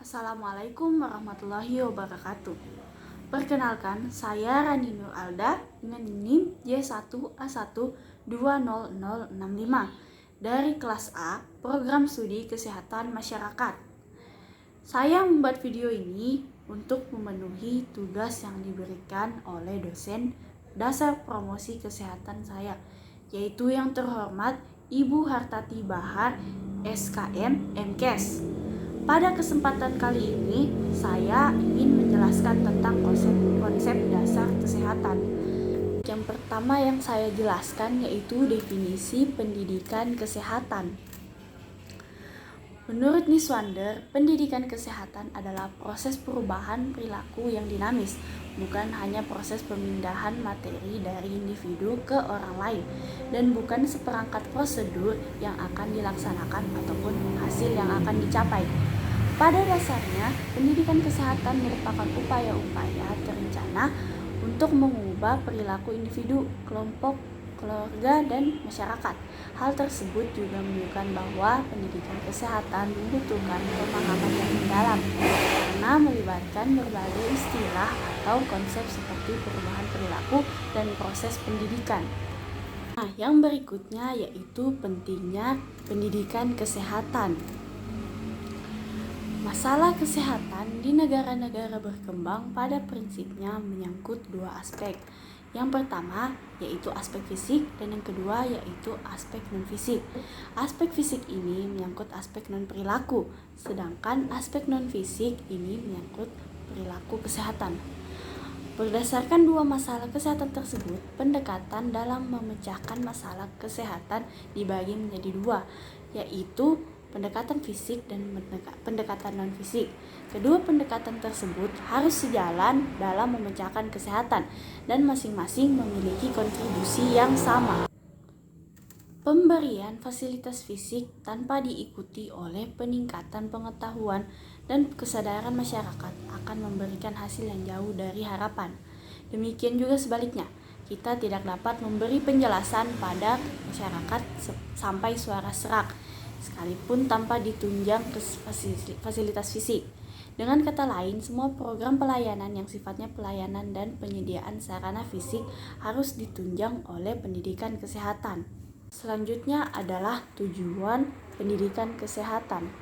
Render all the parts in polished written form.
Assalamualaikum warahmatullahi wabarakatuh. Perkenalkan, saya Rani Nur Alda dengan NIM J1A1200065 dari kelas A, Program Studi Kesehatan Masyarakat. Saya membuat video ini untuk memenuhi tugas yang diberikan oleh dosen dasar promosi kesehatan saya, yaitu yang terhormat Ibu Hartati Bahar, SKM MKes. Pada kesempatan kali ini, saya ingin menjelaskan tentang konsep dasar kesehatan. Yang pertama yang saya jelaskan yaitu definisi pendidikan kesehatan. Menurut Niswander, pendidikan kesehatan adalah proses perubahan perilaku yang dinamis, bukan hanya proses pemindahan materi dari individu ke orang lain, dan bukan seperangkat prosedur yang akan dilaksanakan ataupun hasil yang akan dicapai. Pada dasarnya, pendidikan kesehatan merupakan upaya-upaya terencana untuk mengubah perilaku individu, kelompok, keluarga, dan masyarakat. Hal tersebut juga menunjukkan bahwa pendidikan kesehatan membutuhkan pemahaman yang mendalam karena melibatkan berbagai istilah atau konsep seperti perubahan perilaku dan proses pendidikan. Nah, yang berikutnya yaitu pentingnya pendidikan kesehatan. Masalah kesehatan di negara-negara berkembang pada prinsipnya menyangkut dua aspek. Yang pertama yaitu aspek fisik dan yang kedua yaitu aspek non-fisik. Aspek fisik ini menyangkut aspek non-perilaku, sedangkan aspek non-fisik ini menyangkut perilaku kesehatan. Berdasarkan dua masalah kesehatan tersebut, pendekatan dalam memecahkan masalah kesehatan dibagi menjadi dua, yaitu pendekatan fisik dan pendekatan non-fisik. Kedua pendekatan tersebut harus sejalan dalam memecahkan kesehatan dan masing-masing memiliki kontribusi yang sama. Pemberian fasilitas fisik tanpa diikuti oleh peningkatan pengetahuan dan kesadaran masyarakat akan memberikan hasil yang jauh dari harapan. Demikian juga sebaliknya, kita tidak dapat memberi penjelasan pada masyarakat sampai suara serak, sekalipun tanpa ditunjang ke fasilitas fisik. Dengan kata lain, semua program pelayanan yang sifatnya pelayanan dan penyediaan sarana fisik harus ditunjang oleh pendidikan kesehatan. Selanjutnya adalah tujuan pendidikan kesehatan.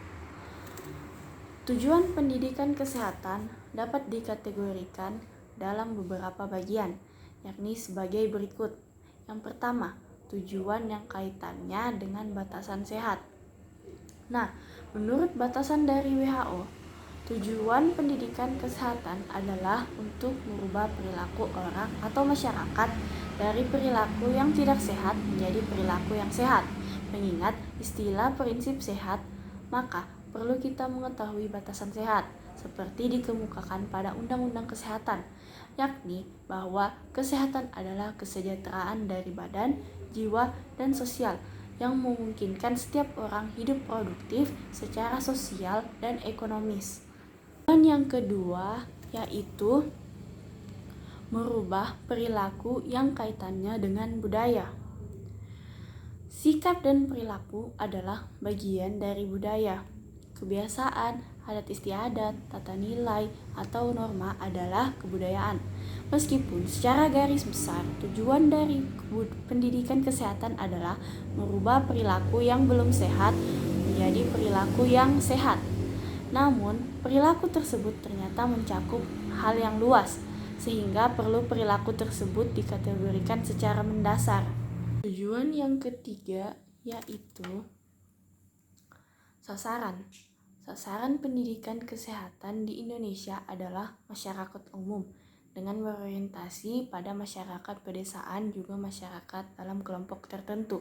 Tujuan pendidikan kesehatan dapat dikategorikan dalam beberapa bagian, yakni sebagai berikut. Yang pertama, tujuan yang kaitannya dengan batasan sehat. Nah, menurut batasan dari WHO, tujuan pendidikan kesehatan adalah untuk merubah perilaku orang atau masyarakat dari perilaku yang tidak sehat menjadi perilaku yang sehat. Mengingat istilah prinsip sehat, maka perlu kita mengetahui batasan sehat, seperti dikemukakan pada Undang-Undang Kesehatan, yakni bahwa kesehatan adalah kesejahteraan dari badan, jiwa, dan sosial yang memungkinkan setiap orang hidup produktif secara sosial dan ekonomis. Dan yang kedua yaitu merubah perilaku yang kaitannya dengan budaya. Sikap dan perilaku adalah bagian dari budaya. Kebiasaan, adat istiadat, tata nilai, atau norma adalah kebudayaan. Meskipun secara garis besar tujuan dari pendidikan kesehatan adalah merubah perilaku yang belum sehat menjadi perilaku yang sehat. Namun, perilaku tersebut ternyata mencakup hal yang luas, sehingga perlu perilaku tersebut dikategorikan secara mendasar. Tujuan yang ketiga yaitu sasaran. Sasaran pendidikan kesehatan di Indonesia adalah masyarakat umum dengan berorientasi pada masyarakat pedesaan juga masyarakat dalam kelompok tertentu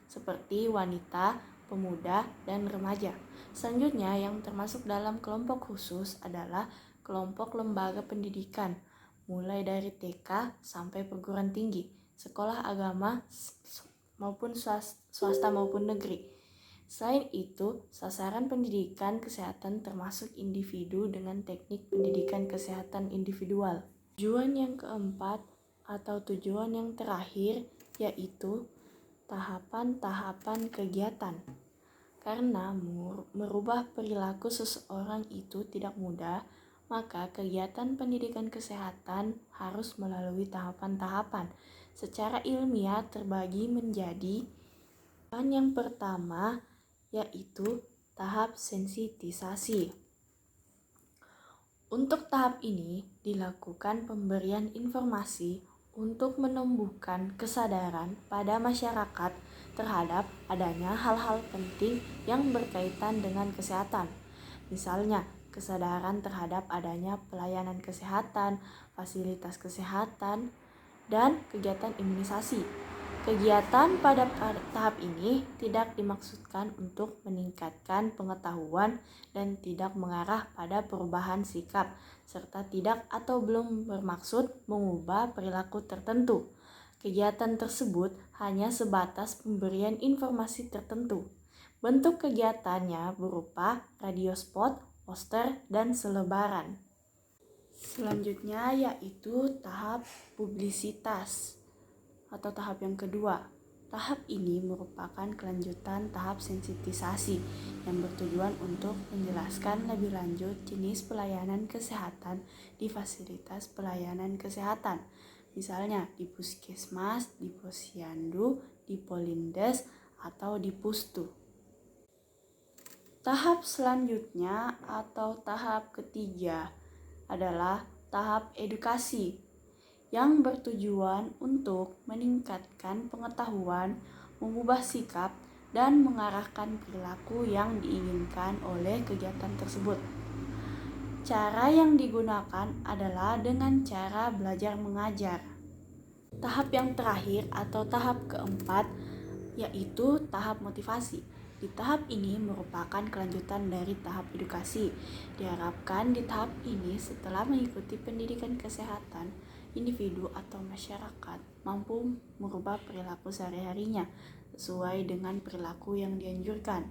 seperti wanita, pemuda, dan remaja. Selanjutnya yang termasuk dalam kelompok khusus adalah kelompok lembaga pendidikan mulai dari TK sampai perguruan tinggi, sekolah agama maupun swasta maupun negeri. Selain itu, sasaran pendidikan kesehatan termasuk individu dengan teknik pendidikan kesehatan individual. Tujuan yang keempat atau tujuan yang terakhir yaitu tahapan-tahapan kegiatan. Karena merubah perilaku seseorang itu tidak mudah, maka kegiatan pendidikan kesehatan harus melalui tahapan-tahapan. Secara ilmiah terbagi menjadi tahapan yang pertama, yaitu tahap sensitisasi. Untuk tahap ini dilakukan pemberian informasi untuk menumbuhkan kesadaran pada masyarakat terhadap adanya hal-hal penting yang berkaitan dengan kesehatan. Misalnya, kesadaran terhadap adanya pelayanan kesehatan, fasilitas kesehatan, dan kegiatan imunisasi. Kegiatan pada tahap ini tidak dimaksudkan untuk meningkatkan pengetahuan dan tidak mengarah pada perubahan sikap, serta tidak atau belum bermaksud mengubah perilaku tertentu. Kegiatan tersebut hanya sebatas pemberian informasi tertentu. Bentuk kegiatannya berupa radio spot, poster, dan selebaran. Selanjutnya yaitu tahap publisitas atau tahap yang kedua. Tahap ini merupakan kelanjutan tahap sensitisasi yang bertujuan untuk menjelaskan lebih lanjut jenis pelayanan kesehatan di fasilitas pelayanan kesehatan. Misalnya di puskesmas, di posyandu, di polindes, atau di pustu. Tahap selanjutnya atau tahap ketiga adalah tahap edukasi yang bertujuan untuk meningkatkan pengetahuan, mengubah sikap, dan mengarahkan perilaku yang diinginkan oleh kegiatan tersebut. Cara yang digunakan adalah dengan cara belajar mengajar. Tahap yang terakhir atau tahap keempat yaitu tahap motivasi. Di tahap ini merupakan kelanjutan dari tahap edukasi. Diharapkan di tahap ini setelah mengikuti pendidikan kesehatan, individu atau masyarakat mampu merubah perilaku sehari-harinya sesuai dengan perilaku yang dianjurkan.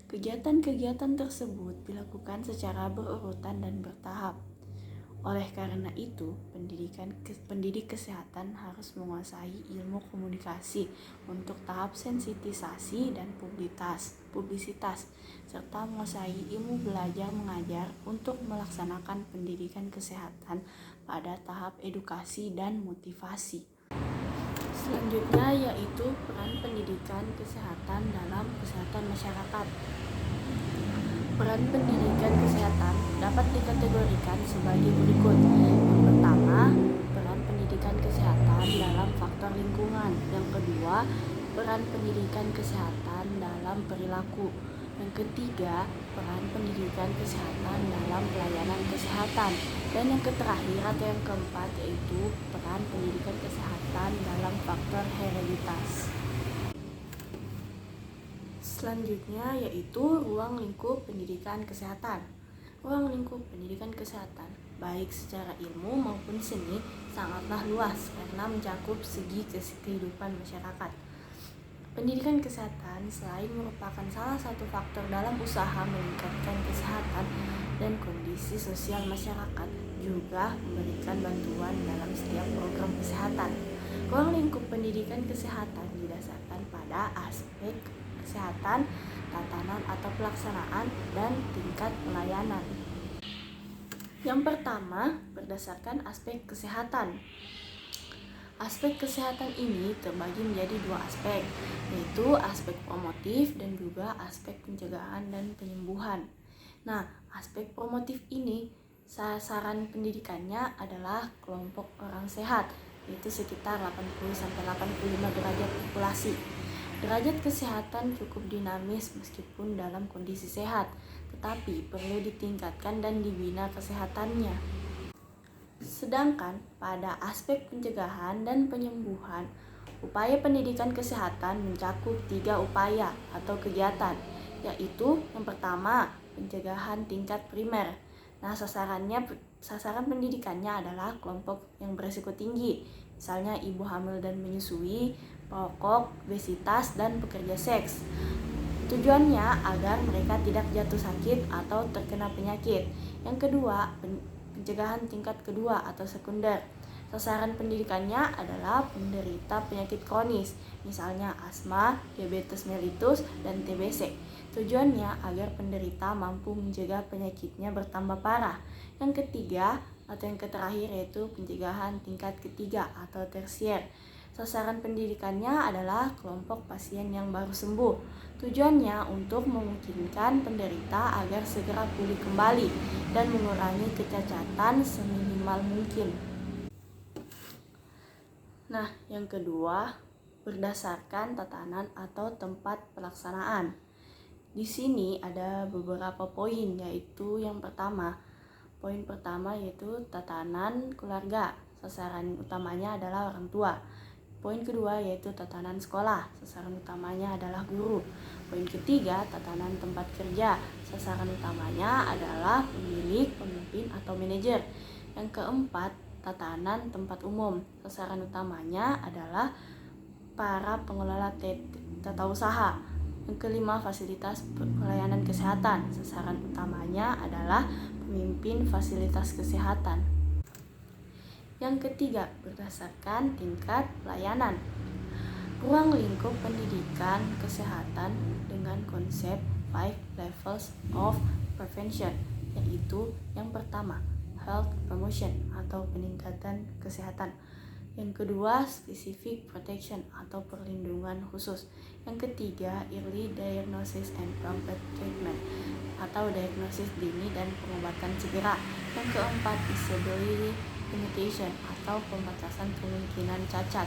Kegiatan-kegiatan tersebut dilakukan secara berurutan dan bertahap. Oleh karena itu, pendidik kesehatan harus menguasai ilmu komunikasi untuk tahap sensitisasi dan publisitas, serta menguasai ilmu belajar mengajar untuk melaksanakan pendidikan kesehatan pada tahap edukasi dan motivasi. Selanjutnya yaitu peran pendidikan kesehatan dalam kesehatan masyarakat. Peran pendidikan kesehatan dapat dikategorikan sebagai berikut. Yang pertama, peran pendidikan kesehatan dalam faktor lingkungan. Yang kedua, peran pendidikan kesehatan dalam perilaku. Yang ketiga, peran pendidikan kesehatan dalam pelayanan kesehatan. Dan yang terakhir atau yang keempat yaitu peran pendidikan kesehatan dalam faktor hereditas. Selanjutnya yaitu ruang lingkup pendidikan kesehatan. Ruang lingkup pendidikan kesehatan, baik secara ilmu maupun seni, sangatlah luas karena mencakup segi kehidupan masyarakat. Pendidikan kesehatan selain merupakan salah satu faktor dalam usaha meningkatkan kesehatan dan kondisi sosial masyarakat, juga memberikan bantuan dalam setiap program kesehatan. Ruang lingkup pendidikan kesehatan didasarkan pada aspek kesehatan, tatanan atau pelaksanaan, dan tingkat pelayanan. Yang pertama, berdasarkan aspek kesehatan. Aspek kesehatan ini terbagi menjadi dua aspek, yaitu aspek promotif dan juga aspek pencegahan dan penyembuhan. Nah, aspek promotif ini sasaran pendidikannya adalah kelompok orang sehat, yaitu sekitar 80-85 derajat populasi. Derajat kesehatan cukup dinamis meskipun dalam kondisi sehat, tetapi perlu ditingkatkan dan dibina kesehatannya. Sedangkan pada aspek pencegahan dan penyembuhan, upaya pendidikan kesehatan mencakup 3 upaya atau kegiatan, yaitu yang pertama, pencegahan tingkat primer. Nah, sasaran pendidikannya adalah kelompok yang berisiko tinggi, misalnya ibu hamil dan menyusui, perokok, obesitas, dan pekerja seks. Tujuannya agar mereka tidak jatuh sakit atau terkena penyakit. Yang kedua, pencegahan tingkat kedua atau sekunder. Sasaran pendidikannya adalah penderita penyakit kronis, misalnya asma, diabetes mellitus, dan TBC. Tujuannya agar penderita mampu mencegah penyakitnya bertambah parah. Yang ketiga atau yang terakhir yaitu pencegahan tingkat ketiga atau tersier. Sasaran pendidikannya adalah kelompok pasien yang baru sembuh. Tujuannya untuk memungkinkan penderita agar segera pulih kembali dan mengurangi kecacatan seminimal mungkin. Nah, yang kedua, berdasarkan tatanan atau tempat pelaksanaan. Di sini ada beberapa poin, yaitu yang pertama. Poin pertama yaitu tatanan keluarga. Sasaran utamanya adalah orang tua. Poin kedua yaitu tatanan sekolah. Sasaran utamanya adalah guru. Poin ketiga, tatanan tempat kerja. Sasaran utamanya adalah pemilik, pemimpin, atau manajer. Yang keempat, tatanan tempat umum. Sasaran utamanya adalah para pengelola tata usaha. Yang kelima, fasilitas pelayanan kesehatan. Sasaran utamanya adalah pemimpin fasilitas kesehatan. Yang ketiga, berdasarkan tingkat pelayanan. Ruang lingkup pendidikan kesehatan dengan konsep 5 levels of prevention, yaitu yang pertama, health promotion atau peningkatan kesehatan. Yang kedua, specific protection atau perlindungan khusus. Yang ketiga, early diagnosis and prompt treatment atau diagnosis dini dan pengobatan segera. Yang keempat, disability limitation atau pembatasan kemungkinan cacat.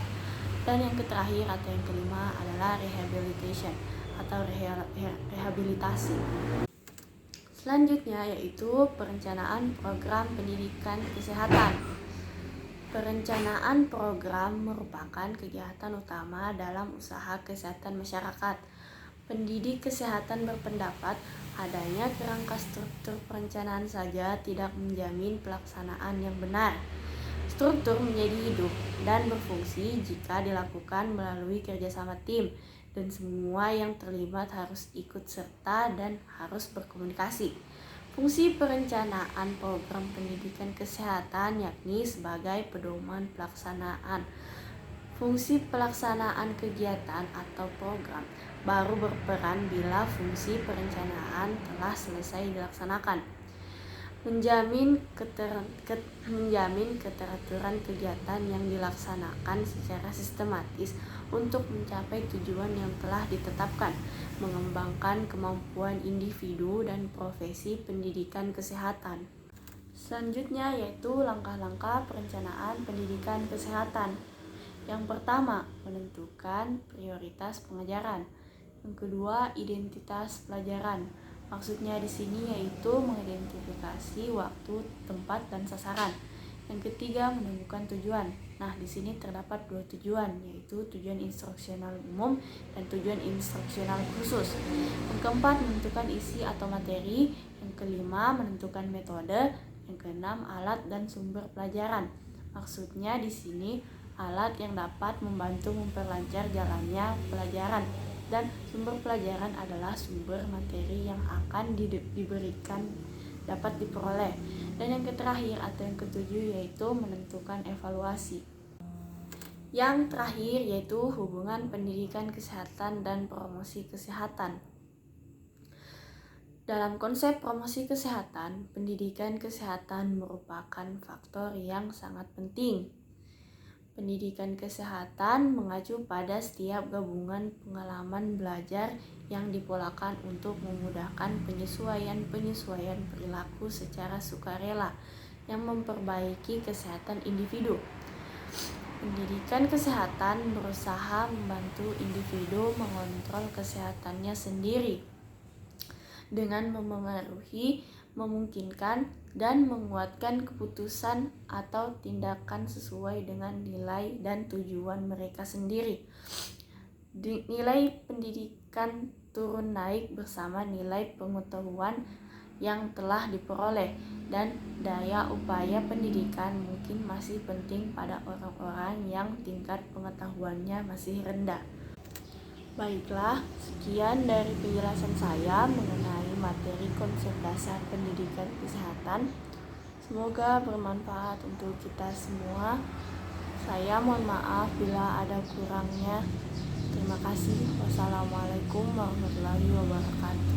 Dan yang terakhir atau yang kelima adalah rehabilitation atau rehabilitasi. Selanjutnya yaitu perencanaan program pendidikan kesehatan. Perencanaan program merupakan kegiatan utama dalam usaha kesehatan masyarakat. Pendidik kesehatan berpendapat adanya kerangka struktur perencanaan saja tidak menjamin pelaksanaan yang benar. Struktur menjadi hidup dan berfungsi jika dilakukan melalui kerjasama tim, dan semua yang terlibat harus ikut serta dan harus berkomunikasi. Fungsi perencanaan program pendidikan kesehatan yakni sebagai pedoman pelaksanaan. Fungsi pelaksanaan kegiatan atau program baru berperan bila fungsi perencanaan telah selesai dilaksanakan. Menjamin keteraturan kegiatan yang dilaksanakan secara sistematis untuk mencapai tujuan yang telah ditetapkan, mengembangkan kemampuan individu dan profesi pendidikan kesehatan. Selanjutnya yaitu langkah-langkah perencanaan pendidikan kesehatan. Yang pertama, menentukan prioritas pengajaran. Yang kedua, identitas pelajaran. Maksudnya di sini yaitu mengidentifikasi waktu, tempat, dan sasaran. Yang ketiga, menemukan tujuan. Nah, di sini terdapat dua tujuan, yaitu tujuan instruksional umum dan tujuan instruksional khusus. Yang keempat, menentukan isi atau materi. Yang kelima, menentukan metode. Yang keenam, alat dan sumber pelajaran. Maksudnya di sini alat yang dapat membantu memperlancar jalannya pelajaran, dan sumber pelajaran adalah sumber materi yang akan diberikan dapat diperoleh. Dan yang terakhir atau yang ketujuh yaitu menentukan evaluasi. Yang terakhir yaitu hubungan pendidikan kesehatan dan promosi kesehatan. Dalam konsep promosi kesehatan, pendidikan kesehatan merupakan faktor yang sangat penting. Pendidikan kesehatan mengacu pada setiap gabungan pengalaman belajar yang dipolakan untuk memudahkan penyesuaian perilaku secara sukarela yang memperbaiki kesehatan individu. Pendidikan kesehatan berusaha membantu individu mengontrol kesehatannya sendiri dengan memengaruhi, memungkinkan, dan menguatkan keputusan atau tindakan sesuai dengan nilai dan tujuan mereka sendiri. Nilai pendidikan turun naik bersama nilai pengetahuan yang telah diperoleh, dan daya upaya pendidikan mungkin masih penting pada orang-orang yang tingkat pengetahuannya masih rendah. Baiklah, sekian dari penjelasan saya mengenai materi konsep dasar pendidikan kesehatan. Semoga bermanfaat untuk kita semua. Saya mohon maaf bila ada kurangnya. Terima kasih. Wassalamualaikum warahmatullahi wabarakatuh.